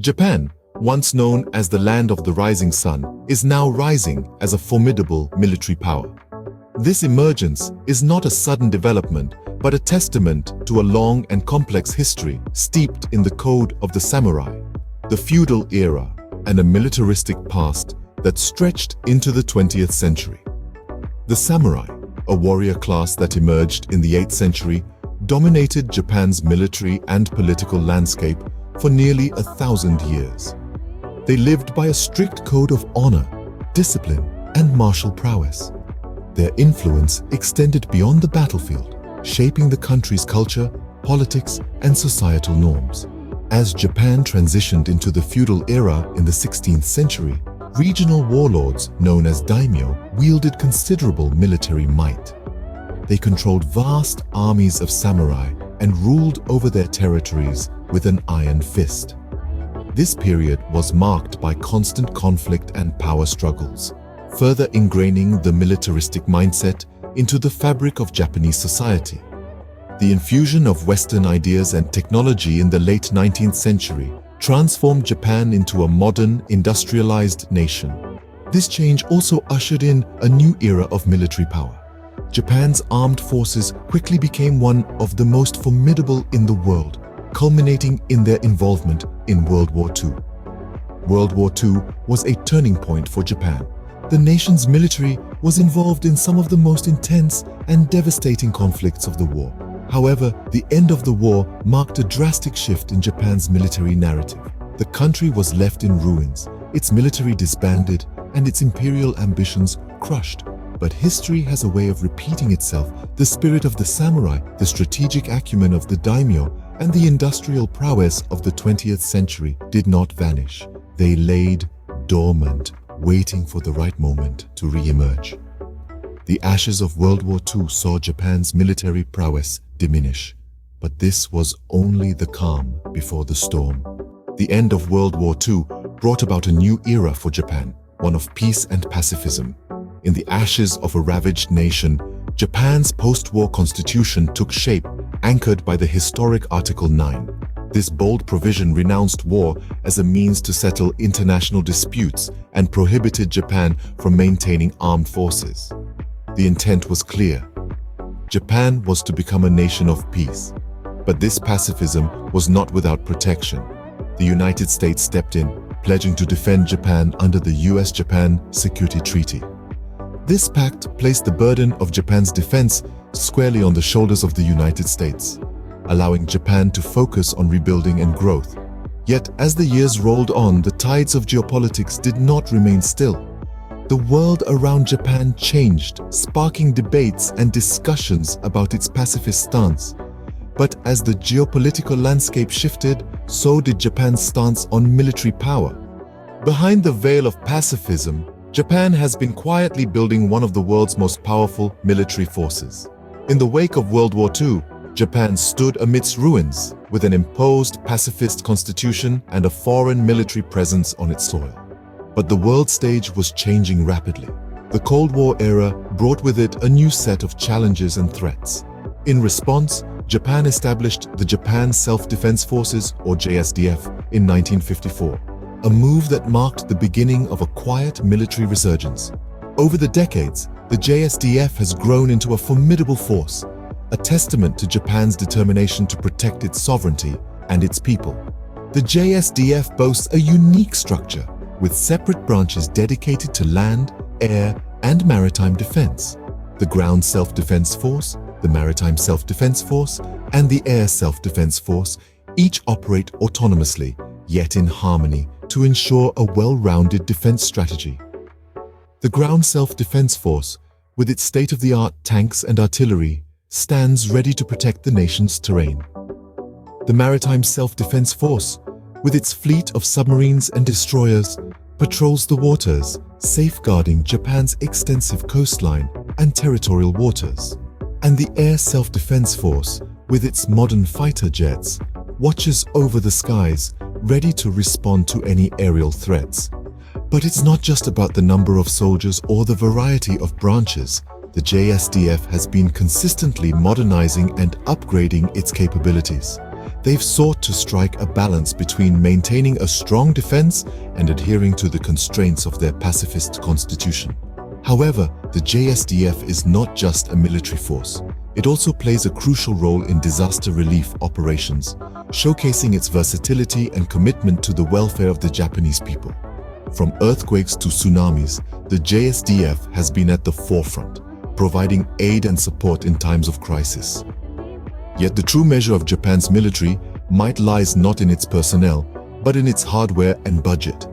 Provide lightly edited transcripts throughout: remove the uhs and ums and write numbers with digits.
Japan, once known as the land of the rising sun, is now rising as a formidable military power. This emergence is not a sudden development, but a testament to a long and complex history steeped in the code of the samurai, the feudal era, and a militaristic past that stretched into the 20th century. The samurai, a warrior class that emerged in the 8th century, dominated Japan's military and political landscape for nearly 1,000 years. They lived by a strict code of honor, discipline, and martial prowess. Their influence extended beyond the battlefield, shaping the country's culture, politics, and societal norms. As Japan transitioned into the feudal era in the 16th century, regional warlords known as daimyo wielded considerable military might. They controlled vast armies of samurai and ruled over their territories with an iron fist. This period was marked by constant conflict and power struggles, further ingraining the militaristic mindset into the fabric of Japanese society. The infusion of Western ideas and technology in the late 19th century transformed Japan into a modern, industrialized nation. This change also ushered in a new era of military power. Japan's armed forces quickly became one of the most formidable in the world, culminating in their involvement in World War II. World War II was a turning point for Japan. The nation's military was involved in some of the most intense and devastating conflicts of the war. However, the end of the war marked a drastic shift in Japan's military narrative. The country was left in ruins, its military disbanded, and its imperial ambitions crushed. But history has a way of repeating itself. The spirit of the samurai, the strategic acumen of the daimyo, and the industrial prowess of the 20th century did not vanish. They laid dormant, waiting for the right moment to re-emerge. The ashes of World War II saw Japan's military prowess diminish, but this was only the calm before the storm. The end of World War II brought about a new era for Japan, one of peace and pacifism. In the ashes of a ravaged nation, Japan's post-war constitution took shape, anchored by the historic Article 9. This bold provision renounced war as a means to settle international disputes and prohibited Japan from maintaining armed forces. The intent was clear. Japan was to become a nation of peace. But this pacifism was not without protection. The United States stepped in, pledging to defend Japan under the US-Japan Security Treaty. This pact placed the burden of Japan's defense squarely on the shoulders of the United States, allowing Japan to focus on rebuilding and growth. Yet, as the years rolled on, the tides of geopolitics did not remain still. The world around Japan changed, sparking debates and discussions about its pacifist stance. But as the geopolitical landscape shifted, so did Japan's stance on military power. Behind the veil of pacifism, Japan has been quietly building one of the world's most powerful military forces. In the wake of World War II, Japan stood amidst ruins, with an imposed pacifist constitution and a foreign military presence on its soil. But the world stage was changing rapidly. The Cold War era brought with it a new set of challenges and threats. In response, Japan established the Japan Self-Defense Forces, or JSDF, in 1954. A move that marked the beginning of a quiet military resurgence. Over the decades, the JSDF has grown into a formidable force, a testament to Japan's determination to protect its sovereignty and its people. The JSDF boasts a unique structure, with separate branches dedicated to land, air, and maritime defense. The Ground Self-Defense Force, the Maritime Self-Defense Force, and the Air Self-Defense Force each operate autonomously, yet in harmony, to ensure a well-rounded defense strategy. The Ground Self-Defense Force, with its state-of-the-art tanks and artillery, stands ready to protect the nation's terrain. The Maritime Self-Defense Force, with its fleet of submarines and destroyers, patrols the waters, safeguarding Japan's extensive coastline and territorial waters. And the Air Self-Defense Force, with its modern fighter jets, watches over the skies, ready to respond to any aerial threats. But it's not just about the number of soldiers or the variety of branches. The JSDF has been consistently modernizing and upgrading its capabilities. They've sought to strike a balance between maintaining a strong defense and adhering to the constraints of their pacifist constitution. However, the JSDF is not just a military force. It also plays a crucial role in disaster relief operations, showcasing its versatility and commitment to the welfare of the Japanese people. From earthquakes to tsunamis, the JSDF has been at the forefront, providing aid and support in times of crisis. Yet the true measure of Japan's military might lies not in its personnel, but in its hardware and budget.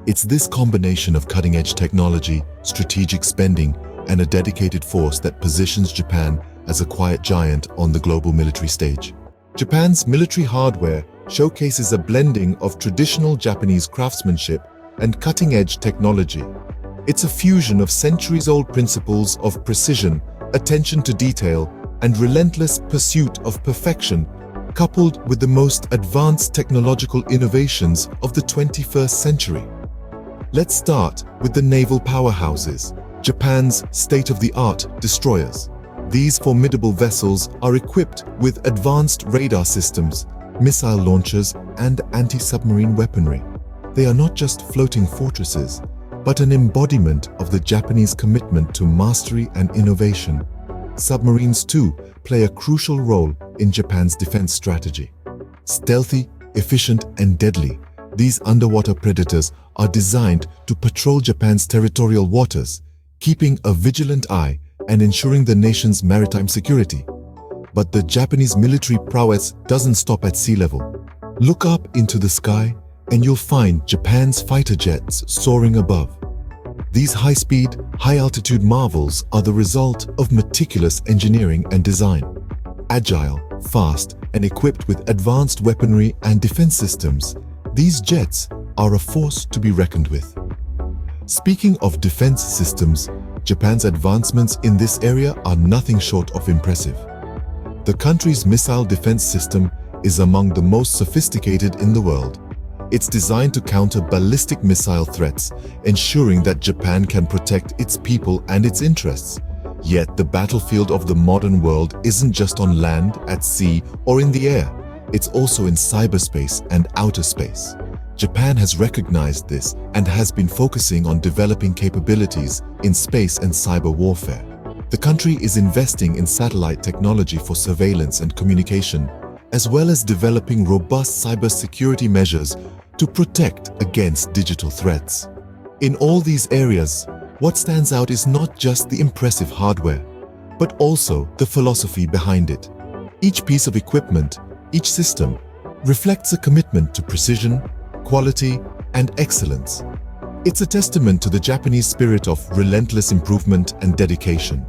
It's this combination of cutting-edge technology, strategic spending, and a dedicated force that positions Japan as a quiet giant on the global military stage. Japan's military hardware showcases a blending of traditional Japanese craftsmanship and cutting-edge technology. It's a fusion of centuries-old principles of precision, attention to detail, and relentless pursuit of perfection, coupled with the most advanced technological innovations of the 21st century. Let's start with the naval powerhouses, Japan's state-of-the-art destroyers. These formidable vessels are equipped with advanced radar systems, missile launchers, and anti-submarine weaponry. They are not just floating fortresses, but an embodiment of the Japanese commitment to mastery and innovation. Submarines, too, play a crucial role in Japan's defense strategy. Stealthy, efficient, and deadly, these underwater predators are designed to patrol Japan's territorial waters, keeping a vigilant eye and ensuring the nation's maritime security. But the Japanese military prowess doesn't stop at sea level. Look up into the sky and you'll find Japan's fighter jets soaring above. These high-speed, high-altitude marvels are the result of meticulous engineering and design. Agile, fast, and equipped with advanced weaponry and defense systems, these jets are a force to be reckoned with. Speaking of defense systems, Japan's advancements in this area are nothing short of impressive. The country's missile defense system is among the most sophisticated in the world. It's designed to counter ballistic missile threats, ensuring that Japan can protect its people and its interests. Yet the battlefield of the modern world isn't just on land, at sea, or in the air. It's also in cyberspace and outer space. Japan has recognized this and has been focusing on developing capabilities in space and cyber warfare. The country is investing in satellite technology for surveillance and communication, as well as developing robust cybersecurity measures to protect against digital threats. In all these areas, what stands out is not just the impressive hardware, but also the philosophy behind it. Each piece of equipment, each system, reflects a commitment to precision, quality, and excellence. It's a testament to the Japanese spirit of relentless improvement and dedication.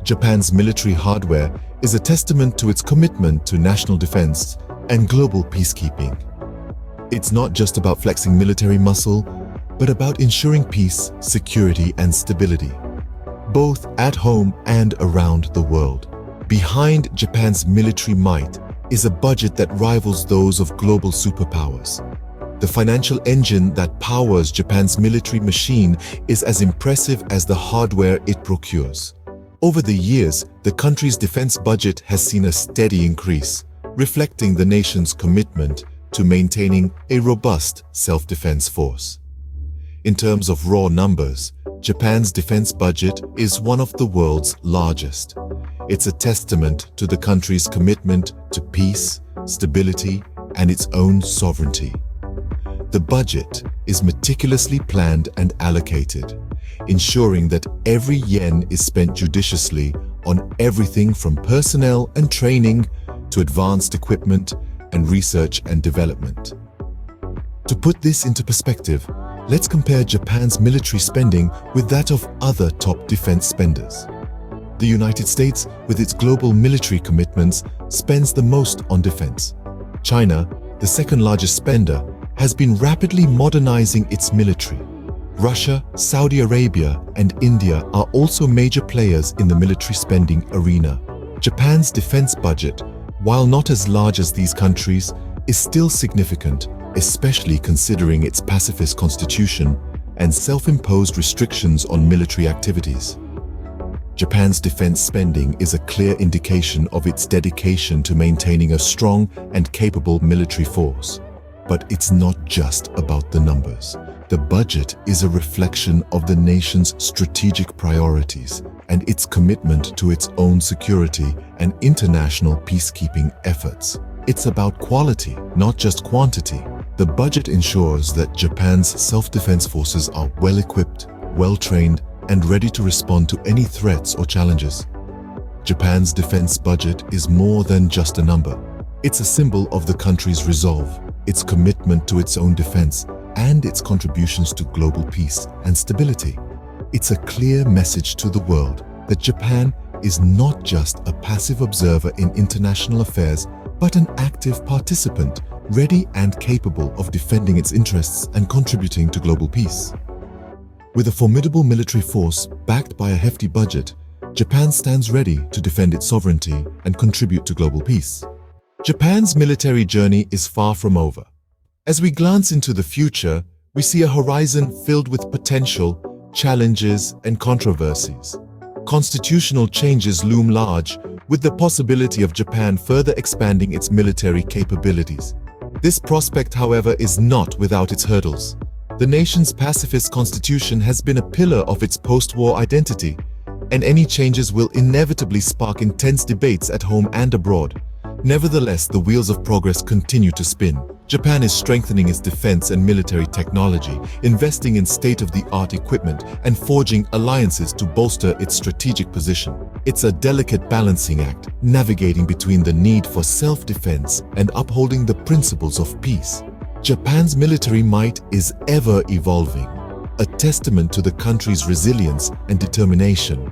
Japan's military hardware is a testament to its commitment to national defense and global peacekeeping. It's not just about flexing military muscle, but about ensuring peace, security, and stability, both at home and around the world. Behind Japan's military might is a budget that rivals those of global superpowers. The financial engine that powers Japan's military machine is as impressive as the hardware it procures. Over the years, the country's defense budget has seen a steady increase, reflecting the nation's commitment to maintaining a robust self-defense force. In terms of raw numbers, Japan's defense budget is one of the world's largest. It's a testament to the country's commitment to peace, stability, and its own sovereignty. The budget is meticulously planned and allocated, ensuring that every yen is spent judiciously on everything from personnel and training to advanced equipment and research and development. To put this into perspective, let's compare Japan's military spending with that of other top defense spenders. The United States, with its global military commitments, spends the most on defense. China, the second largest spender, has been rapidly modernizing its military. Russia, Saudi Arabia, and India are also major players in the military spending arena. Japan's defense budget, while not as large as these countries, is still significant, especially considering its pacifist constitution and self-imposed restrictions on military activities. Japan's defense spending is a clear indication of its dedication to maintaining a strong and capable military force. But it's not just about the numbers. The budget is a reflection of the nation's strategic priorities and its commitment to its own security and international peacekeeping efforts. It's about quality, not just quantity. The budget ensures that Japan's self-defense forces are well-equipped, well-trained, and ready to respond to any threats or challenges. Japan's defense budget is more than just a number. It's a symbol of the country's resolve, its commitment to its own defense, and its contributions to global peace and stability. It's a clear message to the world that Japan is not just a passive observer in international affairs, but an active participant, ready and capable of defending its interests and contributing to global peace. With a formidable military force backed by a hefty budget, Japan stands ready to defend its sovereignty and contribute to global peace. Japan's military journey is far from over. As we glance into the future, we see a horizon filled with potential, challenges, and controversies. Constitutional changes loom large, with the possibility of Japan further expanding its military capabilities. This prospect, however, is not without its hurdles. The nation's pacifist constitution has been a pillar of its post-war identity, and any changes will inevitably spark intense debates at home and abroad. Nevertheless, the wheels of progress continue to spin. Japan is strengthening its defense and military technology, investing in state-of-the-art equipment, and forging alliances to bolster its strategic position. It's a delicate balancing act, navigating between the need for self-defense and upholding the principles of peace. Japan's military might is ever evolving, a testament to the country's resilience and determination.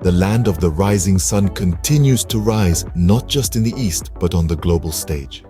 The land of the rising sun continues to rise not just in the East, but on the global stage.